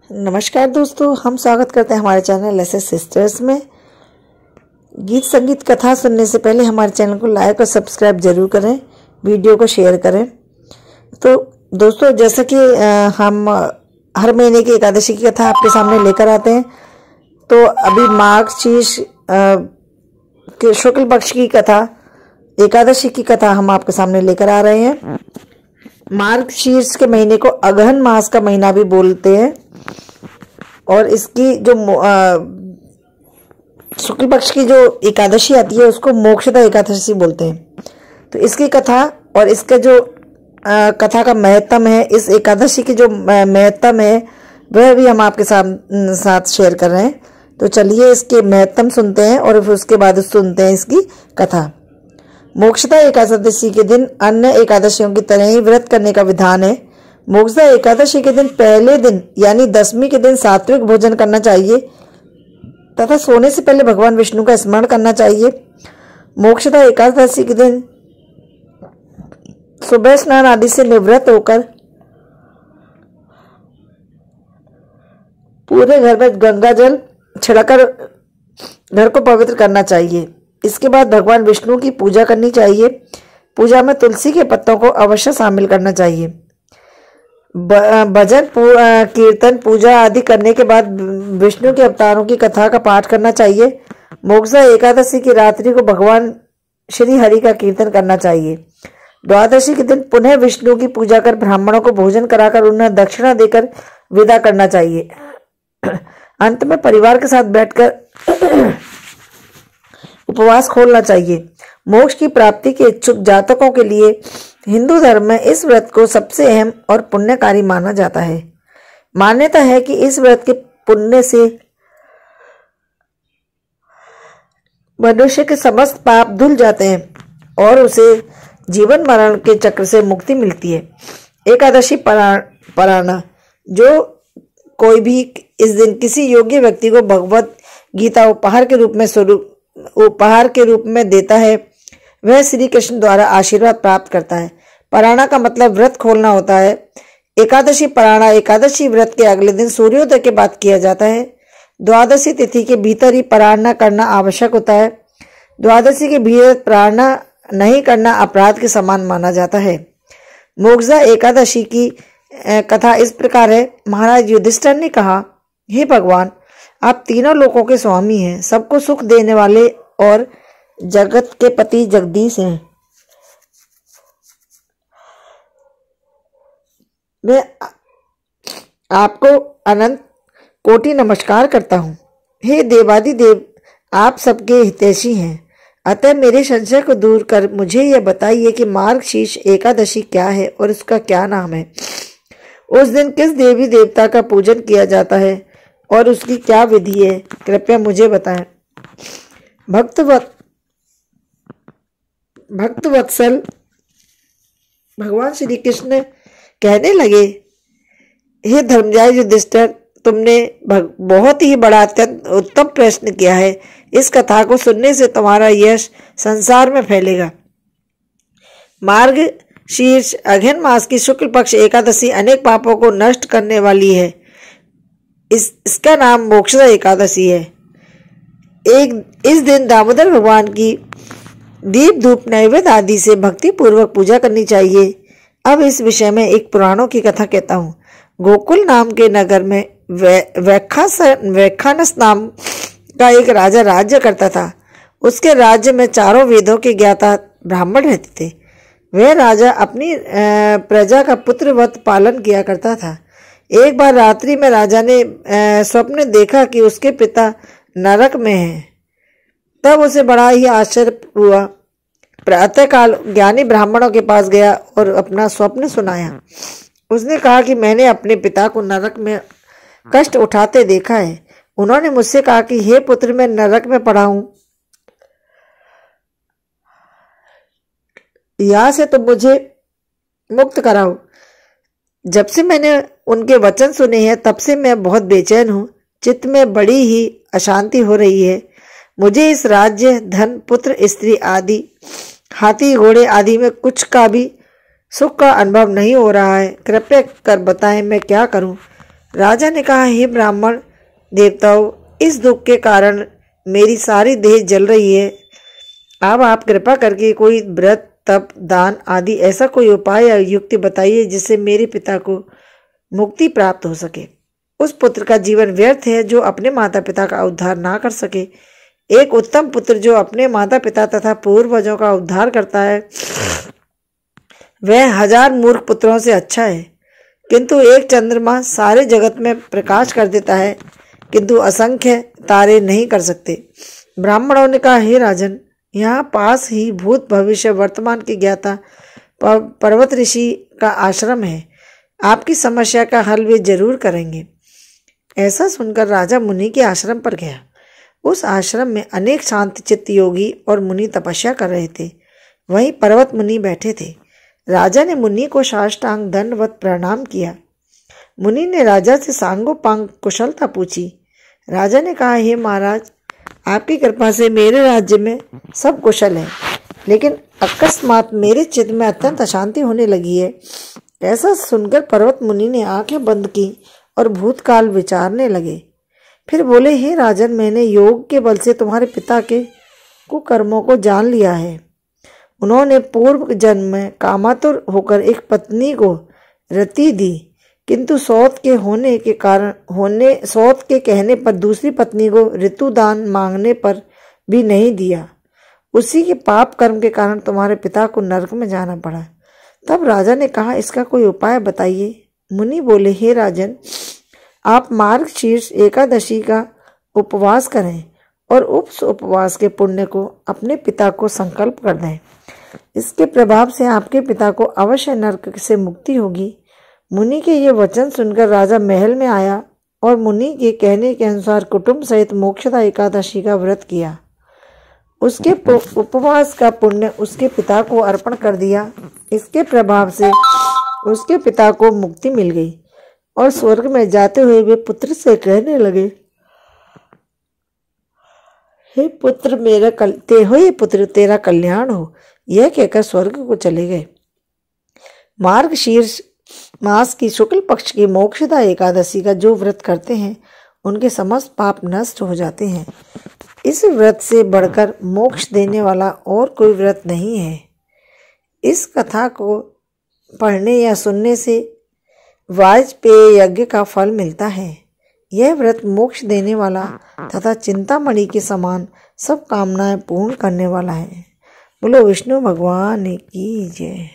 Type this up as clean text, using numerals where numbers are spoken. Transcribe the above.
नमस्कार दोस्तों, हम स्वागत करते हैं हमारे चैनल एसएस सिस्टर्स में। गीत संगीत कथा सुनने से पहले हमारे चैनल को लाइक और सब्सक्राइब जरूर करें, वीडियो को शेयर करें। तो दोस्तों, जैसा कि हम हर महीने की एकादशी की कथा आपके सामने लेकर आते हैं, तो अभी माघ शीर्ष के शुक्ल पक्ष की कथा, एकादशी की कथा हम आपके सामने लेकर आ रहे हैं। मार्ग शीर्ष के महीने को अगहन मास का महीना भी बोलते हैं और इसकी जो शुक्ल पक्ष की जो एकादशी आती है उसको मोक्षदा एकादशी बोलते हैं। तो इसकी कथा और इसका जो कथा का महत्तम है, इस एकादशी की जो महत्तम है वह भी हम आपके साथ शेयर कर रहे हैं। तो चलिए इसके महत्तम सुनते हैं और फिर उसके बाद सुनते हैं इसकी कथा। मोक्षदा एकादशी के दिन अन्य एकादशियों की तरह ही व्रत करने का विधान है। मोक्षदा एकादशी के दिन पहले दिन यानी दशमी के दिन सात्विक भोजन करना चाहिए तथा सोने से पहले भगवान विष्णु का स्मरण करना चाहिए। मोक्षदा एकादशी के दिन सुबह स्नान आदि से निवृत्त होकर पूरे घर में गंगा जल छिड़कर घर को पवित्र करना चाहिए। इसके बाद भगवान विष्णु की पूजा करनी चाहिए। पूजा में तुलसी के पत्तों को अवश्य शामिल करना चाहिए। भजन कीर्तन पूजा आदि करने के बाद विष्णु के अवतारों की कथा का पाठ करना चाहिए। मोक्षदा एकादशी की रात्रि को भगवान श्री हरि का कीर्तन करना चाहिए। द्वादशी के दिन पुनः विष्णु की पूजा कर ब्राह्मणों को भोजन कराकर उन्हें दक्षिणा देकर विदा करना चाहिए। अंत में परिवार के साथ बैठकर उपवास खोलना चाहिए। मोक्ष की प्राप्ति के इच्छुक जातकों के लिए हिंदू धर्म में इस व्रत को सबसे अहम और पुण्यकारी माना जाता है। मान्यता है कि इस व्रत के पुण्य से मनुष्य के समस्त पाप धुल जाते हैं और उसे जीवन मरण के चक्र से मुक्ति मिलती है। एकादशी पारायण, जो कोई भी इस दिन किसी योग्य व्यक्ति को भगवत गीता उपहार के रूप में देता है, वह श्री कृष्ण द्वारा आशीर्वाद प्राप्त करता है। पारायण का मतलब व्रत खोलना होता है। एकादशी पारायण एकादशी व्रत के अगले दिन सूर्योदय के बाद किया जाता है। द्वादशी तिथि के भीतर ही पारायण करना आवश्यक होता है। द्वादशी के भीतर पारायण नहीं करना अपराध के समान माना जाता है। मोक्षदा एकादशी की कथा इस प्रकार है। महाराज युधिष्ठिर ने कहा, हे भगवान, आप तीनों लोकों के स्वामी हैं, सबको सुख देने वाले और जगत के पति जगदीश हैं। मैं आपको अनंत कोटि नमस्कार करता हूँ। हे देवादिदेव, आप सबके हितैषी हैं, अतः मेरे संशय को दूर कर मुझे यह बताइए कि मार्गशीर्ष एकादशी क्या है और उसका क्या नाम है। उस दिन किस देवी देवता का पूजन किया जाता है और उसकी क्या विधि है, कृपया मुझे बताएं। भक्तवत्सल भगवान श्री कृष्ण कहने लगे, हे धर्मराज युधिष्ठिर, तुमने बहुत ही बड़ा अत्यंत उत्तम प्रश्न किया है। इस कथा को सुनने से तुम्हारा यश संसार में फैलेगा। मार्ग शीर्ष अगहन मास की शुक्ल पक्ष एकादशी अनेक पापों को नष्ट करने वाली है। इसका नाम मोक्षदा एकादशी है। इस दिन दामोदर भगवान की दीप धूप नैवेद्य आदि से भक्ति पूर्वक पूजा करनी चाहिए। अब इस विषय में एक पुराणों की कथा कहता हूँ। गोकुल नाम के नगर में वैखानस नाम का एक राजा राज्य करता था। उसके राज्य में चारों वेदों के ज्ञाता ब्राह्मण रहते थे। वह राजा अपनी प्रजा का पुत्रवत पालन किया करता था। एक बार रात्रि में राजा ने स्वप्न देखा कि उसके पिता नरक में हैं। तब उसे बड़ा ही आश्चर्य हुआ। प्रातःकाल ज्ञानी ब्राह्मणों के पास गया और अपना स्वप्न सुनाया। उसने कहा कि मैंने अपने पिता को नरक में कष्ट उठाते देखा है। उन्होंने मुझसे कहा कि हे पुत्र, मैं नरक में पड़ा हूं, यहाँ से तुम मुझे मुक्त कराओ। जब से मैंने उनके वचन सुने हैं तब से मैं बहुत बेचैन हूँ। चित्त में बड़ी ही अशांति हो रही है। मुझे इस राज्य, धन, पुत्र, स्त्री आदि, हाथी घोड़े आदि में कुछ का भी सुख का अनुभव नहीं हो रहा है। कृपया कर बताएं मैं क्या करूं। राजा ने कहा, हे ब्राह्मण देवताओं, इस दुख के कारण मेरी सारी देह जल रही है। अब आप कृपा करके कोई व्रत, तप, दान आदि ऐसा कोई उपाय या युक्ति बताइए जिससे मेरे पिता को मुक्ति प्राप्त हो सके। उस पुत्र का जीवन व्यर्थ है जो अपने माता पिता का उद्धार ना कर सके। एक उत्तम पुत्र जो अपने माता पिता तथा पूर्वजों का उद्धार करता है वह 1000 मूर्ख पुत्रों से अच्छा है। किंतु एक चंद्रमा सारे जगत में प्रकाश कर देता है, किंतु असंख्य तारे नहीं कर सकते। ब्राह्मणों ने कहा, हे राजन, यहाँ पास ही भूत भविष्य वर्तमान की ज्ञाता पर्वत ऋषि का आश्रम है। आपकी समस्या का हल वे जरूर करेंगे। ऐसा सुनकर राजा मुनि के आश्रम पर गया। उस आश्रम में अनेक शांत चित्त योगी और मुनि तपस्या कर रहे थे। वहीं पर्वत मुनि बैठे थे। राजा ने मुनि को साष्टांग दंडवत प्रणाम किया। मुनि ने राजा से सांगोपांग कुशलता पूछी। राजा ने कहा, हे महाराज, आपकी कृपा से मेरे राज्य में सब कुशल है, लेकिन अकस्मात मेरे चित्त में अत्यंत अशांति होने लगी है। ऐसा सुनकर पर्वत मुनि ने आंखें बंद की और भूतकाल विचारने लगे। फिर बोले, हे राजन, मैंने योग के बल से तुम्हारे पिता के कुकर्मों को जान लिया है। उन्होंने पूर्व जन्म में कामातुर होकर एक पत्नी को रति दी, किंतु सौत के कहने पर दूसरी पत्नी को ऋतुदान मांगने पर भी नहीं दिया। उसी के पाप कर्म के कारण तुम्हारे पिता को नरक में जाना पड़ा। तब राजा ने कहा, इसका कोई उपाय बताइए। मुनि बोले, हे राजन, आप मार्गशीर्ष एकादशी का उपवास करें और उस उपवास के पुण्य को अपने पिता को संकल्प कर दें। इसके प्रभाव से आपके पिता को अवश्य नरक से मुक्ति होगी। मुनि के ये वचन सुनकर राजा महल में आया और मुनि के कहने के अनुसार कुटुंब सहित मोक्षदा एकादशी का व्रत किया। उसके उपवास का पुण्य उसके पिता को अर्पण कर दिया। इसके प्रभाव से उसके पिता को मुक्ति मिल गई और स्वर्ग में जाते हुए वे पुत्र से कहने लगे, हे पुत्र तेरा कल्याण हो। यह कहकर स्वर्ग को चले गए। मार्गशीर्ष मास की शुक्ल पक्ष की मोक्षदा एकादशी का जो व्रत करते हैं उनके समस्त पाप नष्ट हो जाते हैं। इस व्रत से बढ़कर मोक्ष देने वाला और कोई व्रत नहीं है। इस कथा को पढ़ने या सुनने से वाजपेय यज्ञ का फल मिलता है। यह व्रत मोक्ष देने वाला तथा चिंतामणि के समान सब कामनाएं पूर्ण करने वाला है। बोलो विष्णु भगवान की जय।